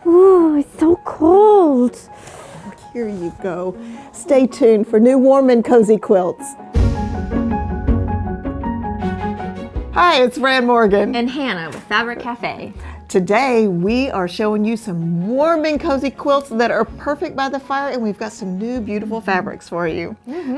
Ooh, it's so cold. Here you go. Stay tuned for new warm and cozy quilts. Hi, it's Fran Morgan. And Hannah with Fabric Café. Today we are showing you some warm and cozy quilts that are perfect by the fire, and we've got some new beautiful fabrics for you.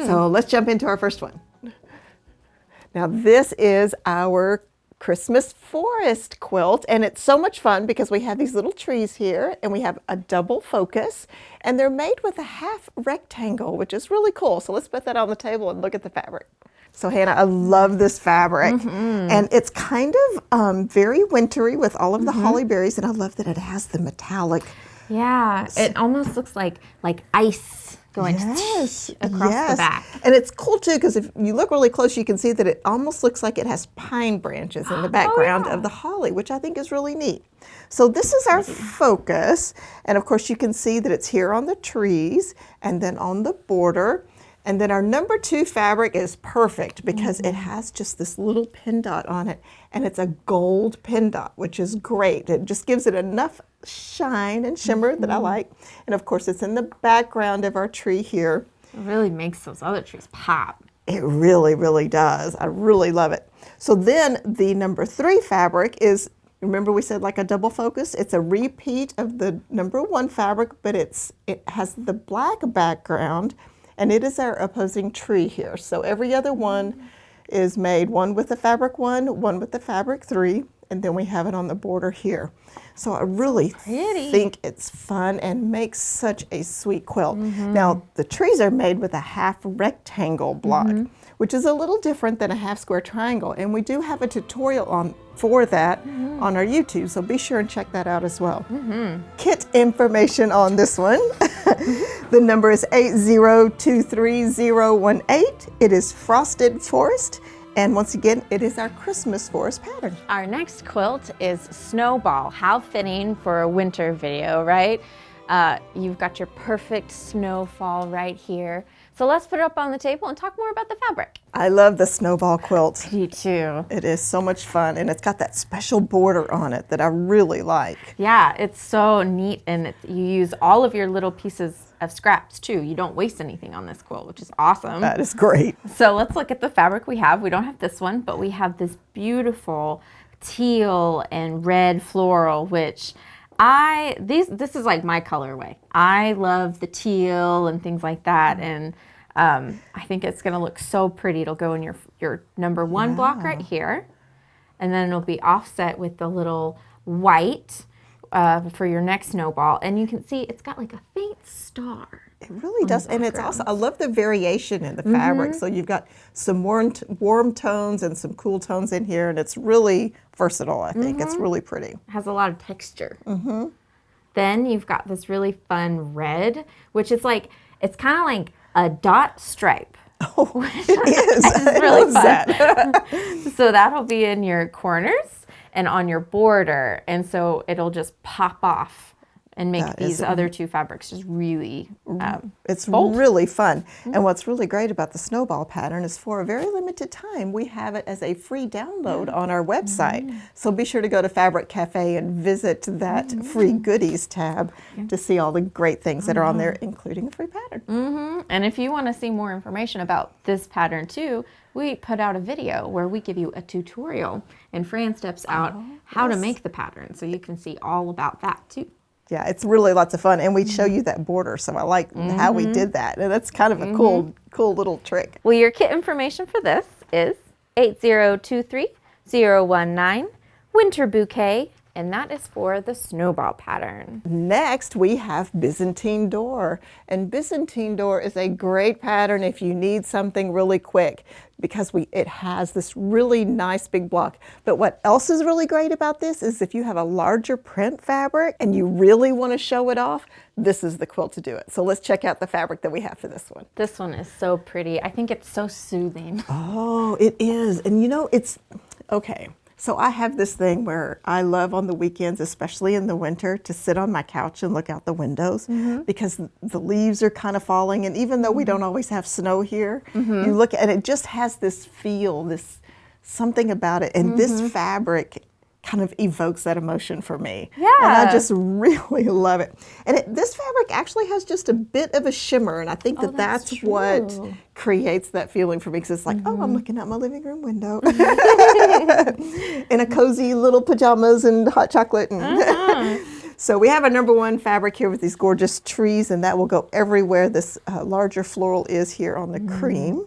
So let's jump into our first one. Now this is our Christmas forest quilt, and it's so much fun because we have these little trees here and we have a double focus, and they're made with a half rectangle, which is really cool. So let's put that on the table and look at the fabric. So Hannah, I love this fabric, and it's kind of very wintry with all of the holly berries, and I love that it has the metallic. Yeah, it almost looks like ice going across the back. And it's cool too because if you look really close, you can see that it almost looks like it has pine branches in the background of the holly, which I think is really neat. So this is our focus, and of course you can see that it's here on the trees and then on the border. And then our number 2 fabric is perfect because it has just this little pin dot on it, and it's a gold pin dot, which is great. It just gives it enough shine and shimmer that I like. And of course it's in the background of our tree here. It really makes those other trees pop. It really, really does. I really love it. So then the number 3 fabric is, remember we said like a double focus? It's a repeat of the number 1 fabric, but it has the black background, and it is our opposing tree here. So every other one is made, one with the fabric 1, one with the fabric 3, and then we have it on the border here. So I really think it's fun and makes such a sweet quilt. Now the trees are made with a half rectangle block, which is a little different than a half square triangle, and we do have a tutorial for that on our YouTube, so be sure and check that out as well. Kit information on this one. The number is 8023018. It is frosted forest, and once again, it is our Christmas forest pattern. Our next quilt is Snowball. How fitting for a winter video, right? You've got your perfect snowfall right here. So let's put it up on the table and talk more about the fabric. I love the Snowball quilt. Me too. It is so much fun, and it's got that special border on it that I really like. Yeah, it's so neat, and you use all of your little pieces of scraps too. You don't waste anything on this quilt, which is awesome. That is great. So let's look at the fabric we have. We don't have this one, but we have this beautiful teal and red floral, which this is like my colorway. I love the teal and things like that, and I think it's gonna look so pretty. It'll go in your number 1 block right here, and then it'll be offset with the little white for your next snowball, and you can see it's got like a faint star. It really does, and it's also, I love the variation in the fabric. So you've got some warm tones and some cool tones in here, and it's really versatile, I think. It's really pretty. It has a lot of texture. Then you've got this really fun red, which is like, it's kind of like a dot stripe. Oh, it is. It's really fun. So that'll be in your corners and on your border, and so it'll just pop off and make these other 2 fabrics just really it's bold. Really fun. And what's really great about the Snowball pattern is for a very limited time, we have it as a free download on our website. So be sure to go to Fabric Cafe and visit that free goodies tab to see all the great things that are on there, including a free pattern. And if you want to see more information about this pattern too, we put out a video where we give you a tutorial, and Fran steps out how to make the pattern, so you can see all about that too. Yeah, it's really lots of fun, and we show you that border, so I like how we did that, and that's kind of a cool little trick. Well, your kit information for this is 8023019 Winter Bouquet, and that is for the Snowball pattern. Next, we have Byzantine Door, and Byzantine Door is a great pattern if you need something really quick, because it has this really nice big block. But what else is really great about this is if you have a larger print fabric and you really want to show it off, this is the quilt to do it. So let's check out the fabric that we have for this one. This one is so pretty. I think it's so soothing. Oh, it is. And you know, it's okay. So I have this thing where I love on the weekends, especially in the winter, to sit on my couch and look out the windows because the leaves are kind of falling. And even though we don't always have snow here, you look at it, it just has this feel, this something about it. And this fabric kind of evokes that emotion for me. Yeah. And I just really love it. And this fabric actually has just a bit of a shimmer, and I think that that's what creates that feeling for me, because it's like, oh, I'm looking out my living room window in a cozy little pajamas and hot chocolate. And so we have a number 1 fabric here with these gorgeous trees, and that will go everywhere this larger floral is here on the cream.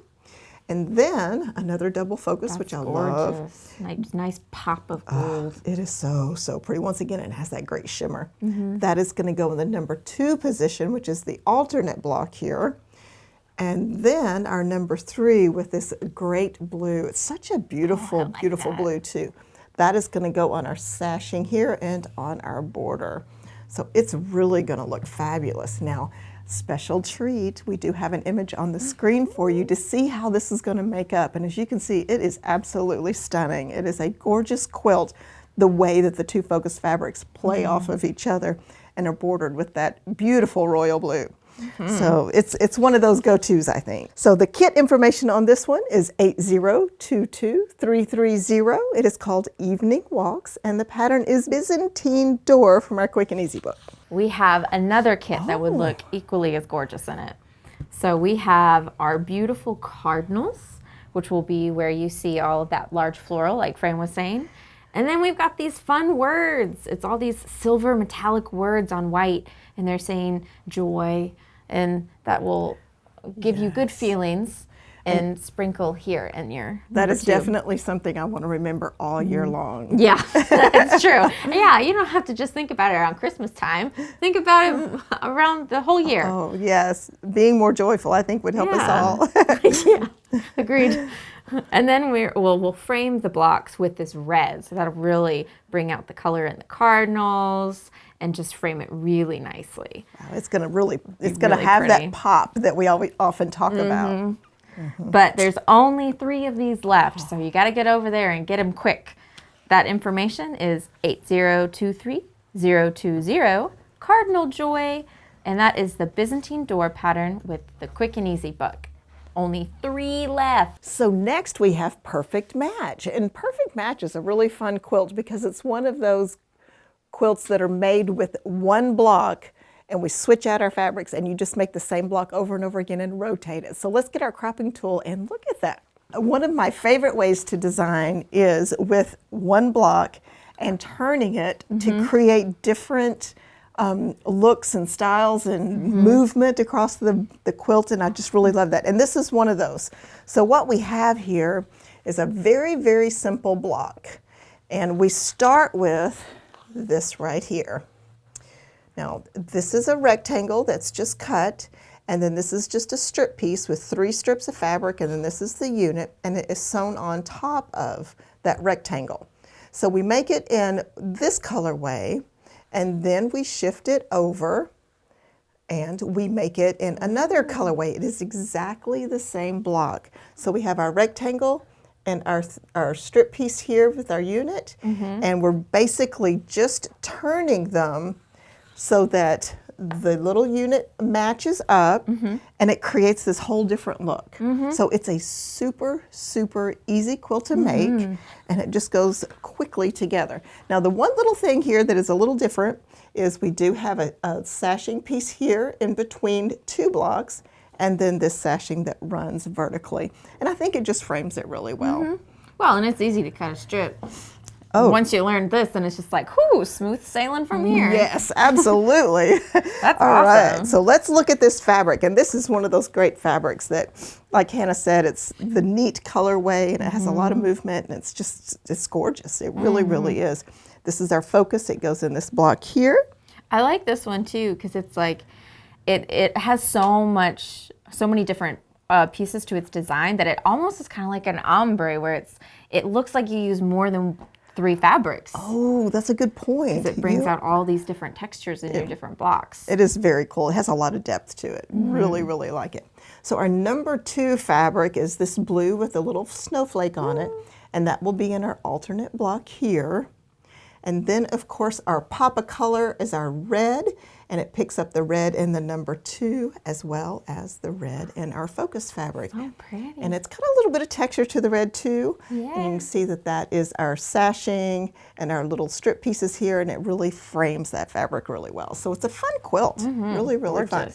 And then another double focus, which I love. Nice pop of gold. It is so, so pretty. Once again, it has that great shimmer. That is going to go in the number 2 position, which is the alternate block here. And then our number 3 with this great blue. It's such a beautiful, beautiful blue too. That is going to go on our sashing here and on our border. So it's really going to look fabulous. Now, special treat, we do have an image on the screen for you to see how this is going to make up. And as you can see, it is absolutely stunning. It is a gorgeous quilt, the way that the 2 focus fabrics play off of each other and are bordered with that beautiful royal blue. So it's one of those go-tos, I think. So the kit information on this one is 8022330. It is called Evening Walks, and the pattern is Byzantine Door from our Quick and Easy book. We have another kit that would look equally as gorgeous in it. So we have our beautiful cardinals, which will be where you see all of that large floral, like Fran was saying. And then we've got these fun words. It's all these silver metallic words on white, and they're saying joy, and that will give you good feelings and sprinkle here in your That is definitely something I want to remember all year long. Yeah, it's true. Yeah, you don't have to just think about it around Christmas time. Think about it around the whole year. Oh, yes. Being more joyful, I think, would help us all. Yeah, agreed. And then we'll frame the blocks with this red, so that'll really bring out the color in the cardinals and just frame it really nicely. Wow, it's going to have pretty. that pop that we often talk about. But there's only 3 of these left, so you got to get over there and get them quick. That information is 8023020 Cardinal Joy, and that is the Byzantine Door pattern with the Quick and Easy book. Only 3 left. So next we have Perfect Match. And Perfect Match is a really fun quilt because it's one of those quilts that are made with 1 block, and we switch out our fabrics and you just make the same block over and over again and rotate it. So let's get our cropping tool and look at that. One of my favorite ways to design is with 1 block and turning it to create different looks and styles and movement across the quilt, and I just really love that. And this is one of those. So what we have here is a very, very simple block, and we start with this right here. Now, this is a rectangle that's just cut, and then this is just a strip piece with 3 strips of fabric, and then this is the unit, and it is sewn on top of that rectangle. So we make it in this colorway, and then we shift it over and we make it in another colorway. It is exactly the same block. So we have our rectangle and our strip piece here with our unit, and we're basically just turning them so that the little unit matches up and it creates this whole different look. So it's a super, super easy quilt to make, and it just goes quickly together. Now the one little thing here that is a little different is we do have a sashing piece here in between 2 blocks, and then this sashing that runs vertically. And I think it just frames it really well. Well, and it's easy to cut a strip. Once you learn this, then it's just like, whoo, smooth sailing from here. Yes, absolutely. That's All awesome. right, so let's look at this fabric. And this is one of those great fabrics that, like Hannah said, it's the neat colorway, and it has a lot of movement, and it's gorgeous. It really, really is. This is our focus. It goes in this block here. I like this one too, because it's like, it has so many different pieces to its design that it almost is kind of like an ombre, where it looks like you use more than 3 fabrics. Oh, that's a good point. It brings out all these different textures in your different blocks. It is very cool. It has a lot of depth to it. Really, really like it. So our number 2 fabric is this blue with a little snowflake on it, and that will be in our alternate block here. And then, of course, our pop of color is our red, and it picks up the red in the number 2 as well as the red in our focus fabric. So pretty. And it's got a little bit of texture to the red too. Yeah. And you can see that that is our sashing and our little strip pieces here, and it really frames that fabric really well. So it's a fun quilt, really, really fun.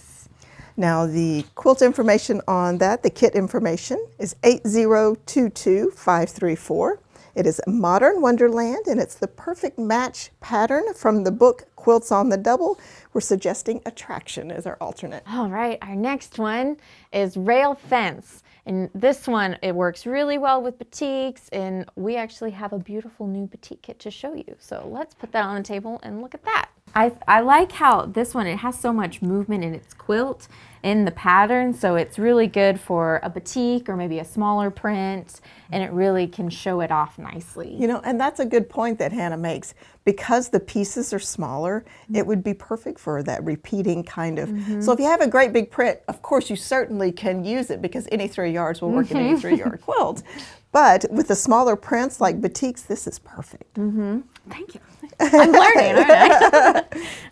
Now the quilt information on that, the kit information is 8022534. It is Modern Wonderland, and it's the perfect match pattern from the book Quilts on the Double. We're suggesting Attraction as our alternate. All right, our next one is Rail Fence. And this one, it works really well with batiks, and we actually have a beautiful new batik kit to show you. So let's put that on the table and look at that. I like how this one, it has so much movement in its quilt in the pattern, so it's really good for a batik or maybe a smaller print, and it really can show it off nicely. You know, and that's a good point that Hannah makes. Because the pieces are smaller, it would be perfect for that repeating kind of. So if you have a great big print, of course you certainly can use it because any 3 yards will work in any 3-yard quilt. But with the smaller prints like batiks, this is perfect. Thank you. I'm learning, aren't I?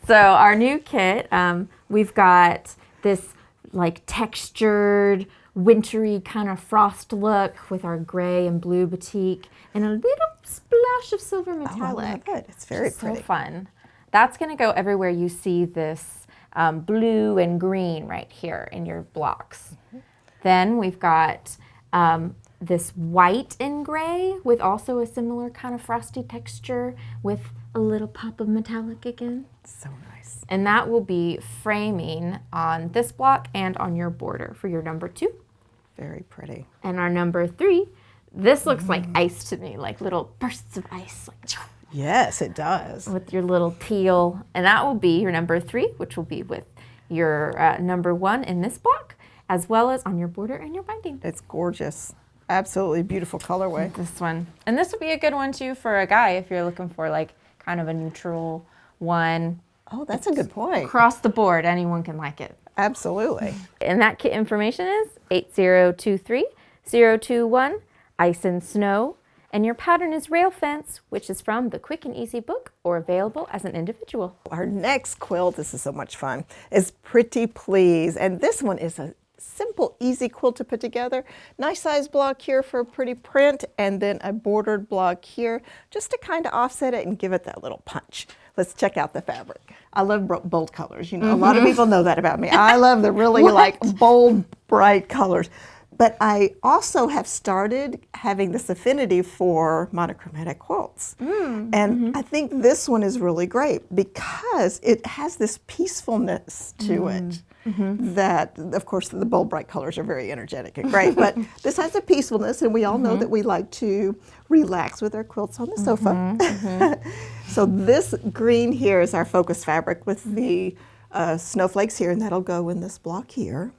So our new kit, we've got this like textured, wintry kind of frost look with our gray and blue batik and a little splash of silver metallic. I love it. It's very pretty. So fun. That's going to go everywhere you see this blue and green right here in your blocks. Then we've got this white and gray with also a similar kind of frosty texture with a little pop of metallic again. So nice. And that will be framing on this block and on your border for your number 2. Very pretty. And our number 3, this looks like ice to me, like little bursts of ice. Like, yes, it does. with your little teal. And that will be your number 3, which will be with your number 1 in this block, as well as on your border and your binding. It's gorgeous. Absolutely beautiful colorway. This one. And this would be a good one too for a guy if you're looking for like kind of a neutral one. Oh, that's a good point. Across the board, anyone can like it. Absolutely. And that kit information is 8023021, Ice and Snow. And your pattern is Rail Fence, which is from the Quick and Easy book or available as an individual. Our next quilt, this is so much fun, is Pretty Please. And this one is a simple, easy quilt to put together. Nice size block here for a pretty print, and then a bordered block here just to kind of offset it and give it that little punch. Let's check out the fabric. I love bold colors. You know, a lot of people know that about me. I love the really like bold, bright colors. But I also have started having this affinity for monochromatic quilts. And I think this one is really great because it has this peacefulness to it. That, of course, the bold, bright colors are very energetic and great, but this has a peacefulness, and we all know that we like to relax with our quilts on the sofa. So this green here is our focus fabric with the snowflakes here, and that'll go in this block here.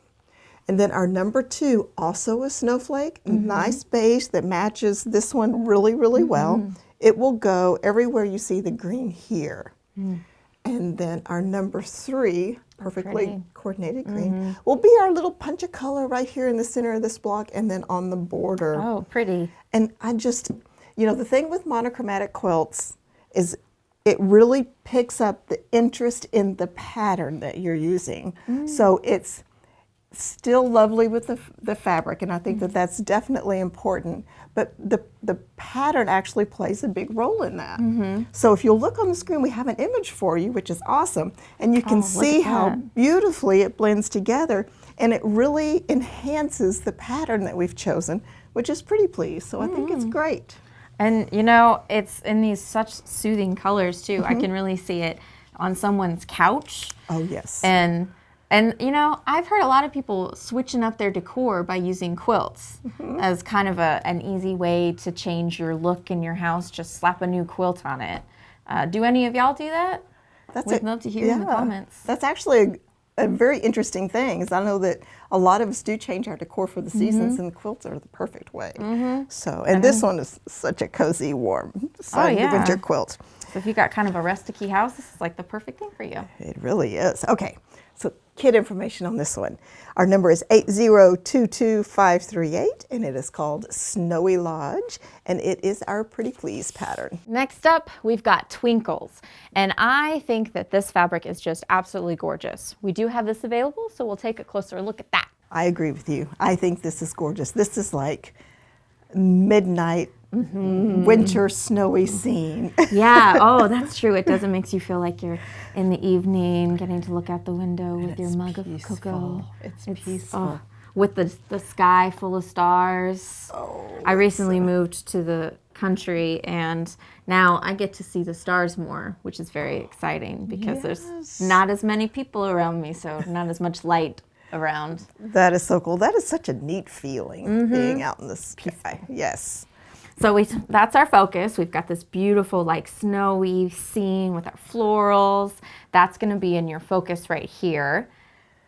And then our number 2, also a snowflake, nice beige that matches this one really, really well. It will go everywhere you see the green here. And then our number 3, perfectly coordinated green, will be our little punch of color right here in the center of this block and then on the border. Oh, pretty. And I just, you know, the thing with monochromatic quilts is it really picks up the interest in the pattern that you're using. So it's still lovely with the fabric, and I think that that's definitely important, but the pattern actually plays a big role in that. So if you'll look on the screen, we have an image for you, which is awesome, and you can see how beautifully it blends together, and it really enhances the pattern that we've chosen, which is Pretty Please. So I think it's great. And you know, it's in these such soothing colors too. I can really see it on someone's couch. Oh yes. And you know, I've heard a lot of people switching up their decor by using quilts as kind of an easy way to change your look in your house. Just slap a new quilt on it. Do any of y'all do that? We'd love to hear in the comments. That's actually a very interesting thing. Is I know that a lot of us do change our decor for the seasons, and the quilts are the perfect way. So, and this one is such a cozy, warm, winter quilt. So if you got kind of a rustic-y house, this is like the perfect thing for you. It really is. Okay, so kit information on this one. Our number is 8022538, and it is called Snowy Lodge, and it is our Pretty Please pattern. Next up, we've got Twinkles, and I think that this fabric is just absolutely gorgeous. We do have this available, so we'll take a closer look at that. I agree with you. I think this is gorgeous. This is like midnight winter snowy scene. Yeah, oh, that's true. It does. It makes you feel like you're in the evening, getting to look out the window with your mug of cocoa. It's peaceful. With the sky full of stars. Oh, I recently moved to the country, and now I get to see the stars more, which is very exciting because there's not as many people around me, so not as much light around. That is so cool. That is such a neat feeling, being out in the sky. Yes. So that's our focus. We've got this beautiful like snowy scene with our florals. That's going to be in your focus right here.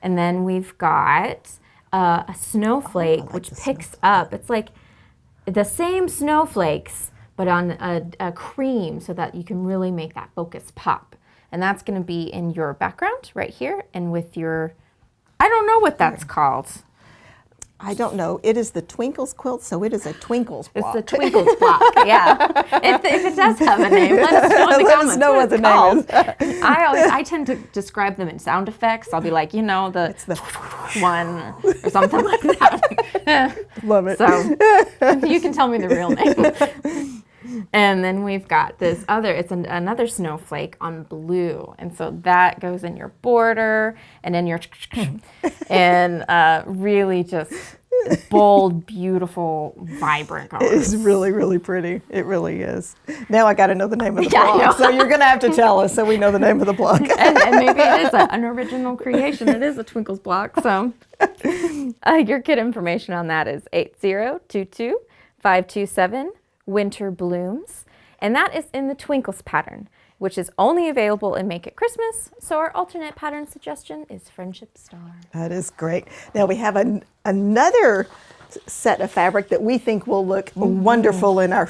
And then we've got a snowflake, which picks up. It's like the same snowflakes, but on a cream so that you can really make that focus pop. And that's going to be in your background right here and with your, I don't know what that's called. I don't know. It is the Twinkles quilt, so it is a Twinkles block. It's the Twinkles block, yeah. If it does have a name, let us know in the comments. Let us know what the name is. I tend to describe them in sound effects. I'll be like, you know, it's the one or something like that. Love it. So you can tell me the real name. And then we've got this other, it's another snowflake on blue. And so that goes in your border and in your, and really just bold, beautiful, vibrant colors. It is really, really pretty. It really is. Now I got to know the name of the block. So you're going to have to tell us so we know the name of the block. and maybe it is an original creation. It is a Twinkles block. So your kit information on that is 8022527. Winter Blooms, and that is in the Twinkles pattern, which is only available in Make It Christmas. So our alternate pattern suggestion is Friendship Star. That is great. Now we have another set of fabric that we think will look wonderful in our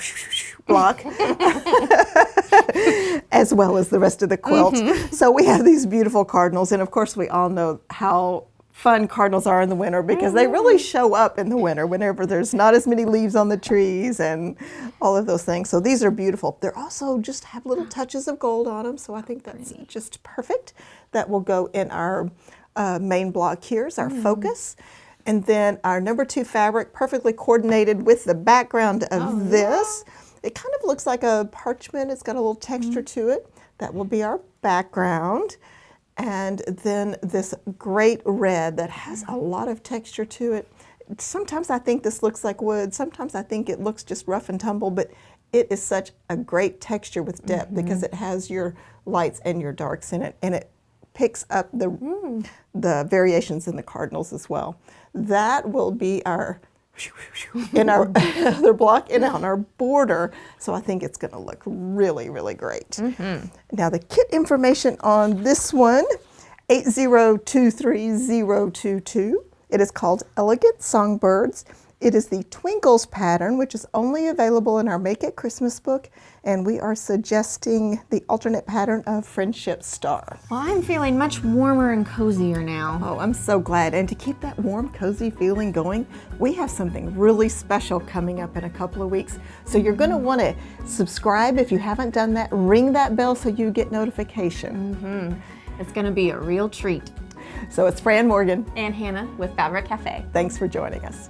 block, as well as the rest of the quilt. So we have these beautiful cardinals, and of course we all know how fun cardinals are in the winter because they really show up in the winter whenever there's not as many leaves on the trees and all of those things. So these are beautiful. They're also just have little touches of gold on them, so I think that's just perfect. That will go in our main block here is our focus. And then our number 2 fabric, perfectly coordinated with the background of this. It kind of looks like a parchment. It's got a little texture to it. That will be our background. And then this great red that has a lot of texture to it. Sometimes I think this looks like wood. Sometimes I think it looks just rough and tumble, but it is such a great texture with depth because it has your lights and your darks in it, and it picks up the variations in the cardinals as well. That will be our in our other block and on our border. So I think it's going to look really, really great. Now the kit information on this one, 8023022. It is called Elegant Songbirds. It is the Twinkles pattern, which is only available in our Make It Christmas book, and we are suggesting the alternate pattern of Friendship Star. Well, I'm feeling much warmer and cozier now. Oh, I'm so glad. And to keep that warm, cozy feeling going, we have something really special coming up in a couple of weeks. So you're going to want to subscribe if you haven't done that. Ring that bell so you get notification. It's going to be a real treat. So it's Fran Morgan And Hannah with Fabric Café. Thanks for joining us.